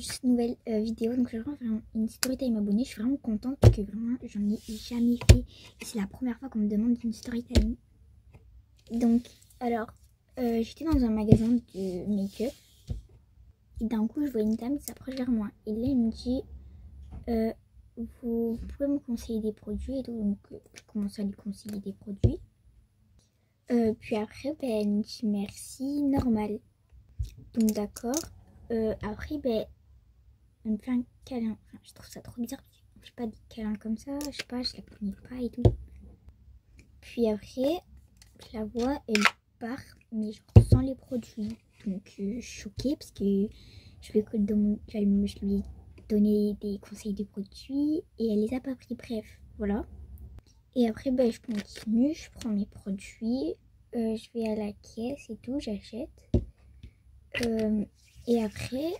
cette nouvelle vidéo. Donc je vais vraiment faire une story time abonnée. Je suis vraiment contente parce que vraiment j'en ai jamais fait. Et c'est la première fois qu'on me demande une story time. Donc alors j'étais dans un magasin de make-up. Et d'un coup je vois une dame qui s'approche vers moi. Et là elle me dit vous pouvez me conseiller des produits et tout. Donc je commence à lui conseiller des produits. Puis après elle me dit merci, normal. Donc d'accord. Après elle me fait un câlin. Enfin, je trouve ça trop bizarre. Je fais pas des câlins comme ça. Je sais pas, je la connais pas et tout. Puis après, je la vois, elle part, mais genre sans les produits. Donc je suis choquée parce que je lui ai donné des conseils de produits et elle les a pas pris. Bref, voilà. Et après, je continue, je prends mes produits, je vais à la caisse et tout, j'achète. Et après,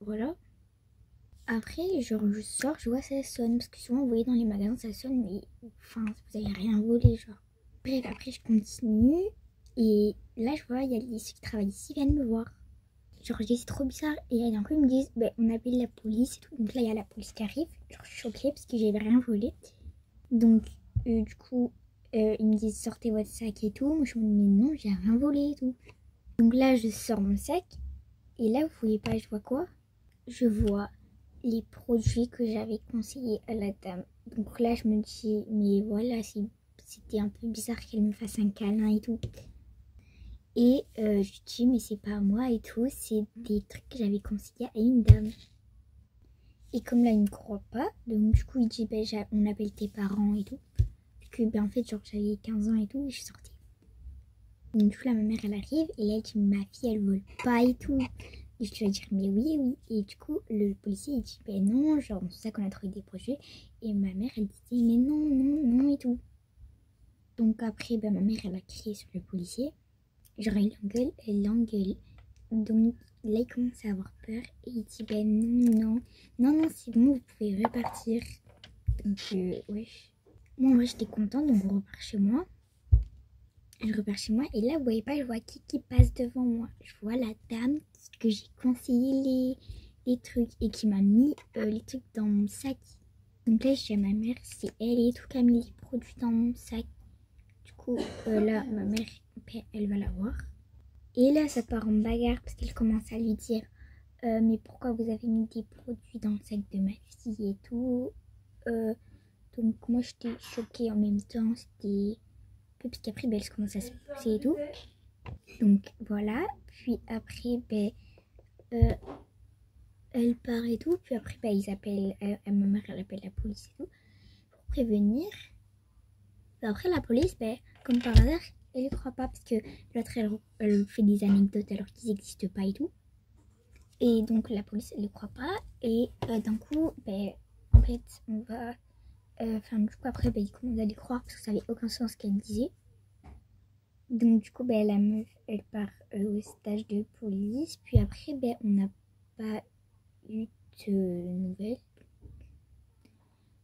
voilà. Après, genre, je sors, je vois ça sonne. Parce que souvent, vous voyez dans les magasins, ça sonne, mais enfin, vous avez rien volé, genre. Bref, après, je continue. Et là, je vois, il y a les ceux qui travaillent ici viennent me voir. Genre, je dis, c'est trop bizarre. Et d'un coup, ils me disent, on appelle la police et tout. Donc là, il y a la police qui arrive. Genre, je suis choquée parce que j'avais rien volé. Donc, du coup, ils me disent, sortez votre sac et tout. Moi, je me dis, mais non, j'ai rien volé et tout. Donc là, je sors mon sac. Et là, vous voyez pas, je vois quoi? Je vois les produits que j'avais conseillés à la dame. Donc là, je me dis, mais voilà, c'était un peu bizarre qu'elle me fasse un câlin et tout. Et je dis, mais c'est pas moi et tout, c'est des trucs que j'avais conseillés à une dame. Et comme là, il me croit pas, donc du coup, il dit, on appelle tes parents et tout. Parce que, en fait, genre, j'avais 15 ans et tout, et je suis sortie. Donc du coup, là, ma mère, elle arrive, et là, elle dit, ma fille, elle vole pas et tout. Et je lui ai dit, mais oui, oui. Et du coup, le policier, il dit, non, genre, c'est ça qu'on a trouvé des projets. Et ma mère, elle disait, mais non, non, non, et tout. Donc après, ma mère, elle a crié sur le policier. Genre, elle l'engueule. Donc là, il commence à avoir peur. Et il dit, non, non, non, non, c'est bon, vous pouvez repartir. Donc, ouais. Moi, j'étais contente, donc on repart chez moi. Je repars chez moi et là vous voyez pas, je vois qui passe devant moi. Je vois la dame que j'ai conseillé les trucs et qui m'a mis les trucs dans mon sac. Donc là je dis à ma mère, c'est elle et tout qui a mis les produits dans mon sac. Du coup là ma mère elle va la voir. Et là ça part en bagarre parce qu'elle commence à lui dire mais pourquoi vous avez mis des produits dans le sac de ma fille et tout. Donc moi j'étais choquée en même temps, c'était... Parce qu'après elle commence à se pousser et tout. Donc voilà. Puis après elle part et tout. Puis après ils appellent, ma mère elle appelle la police et tout pour prévenir. Puis après la police, comme par hasard, elle ne croit pas parce que l'autre elle fait des anecdotes alors qu'ils n'existent pas et tout. Et donc la police elle ne croit pas. Et d'un coup en fait on va... du coup après ils commencent à les croire parce que ça n'avait aucun sens ce qu'elle disait. Donc du coup la meuf elle part au stage de police. Puis après on n'a pas eu de nouvelles.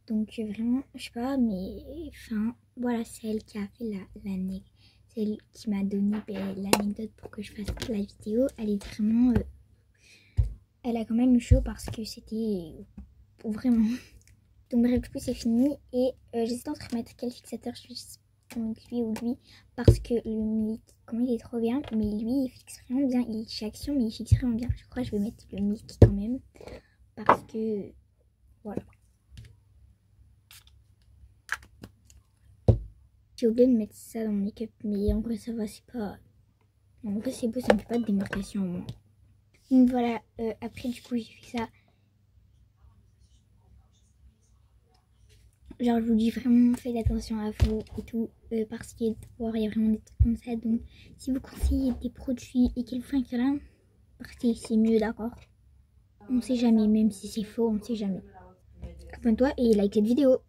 Donc vraiment je sais pas, mais enfin voilà, c'est elle qui a fait l'anecdote. C'est elle qui m'a donné l'anecdote pour que je fasse la vidéo. Elle est vraiment elle a quand même eu chaud parce que c'était vraiment... Donc bref, du coup c'est fini. Et j'hésite entre mettre quel fixateur je suis, donc lui ou lui, parce que le Milk, comment il est trop bien, mais lui il fixe vraiment bien, il est chez Action mais il fixe vraiment bien. Je crois que je vais mettre le Milk quand même, parce que voilà. J'ai oublié de mettre ça dans mon make-up, mais en vrai ça va, c'est pas... En vrai c'est beau, ça me fait pas de démarcation au moins. Donc voilà, après du coup j'ai fait ça. Genre je vous dis vraiment, faites attention à vous et tout, parce qu'il y a vraiment des trucs comme ça. Donc si vous conseillez des produits et qu'ils font un câlin, partez, c'est mieux, d'accord? On sait jamais, même si c'est faux, on sait jamais. Abonne-toi et like cette vidéo.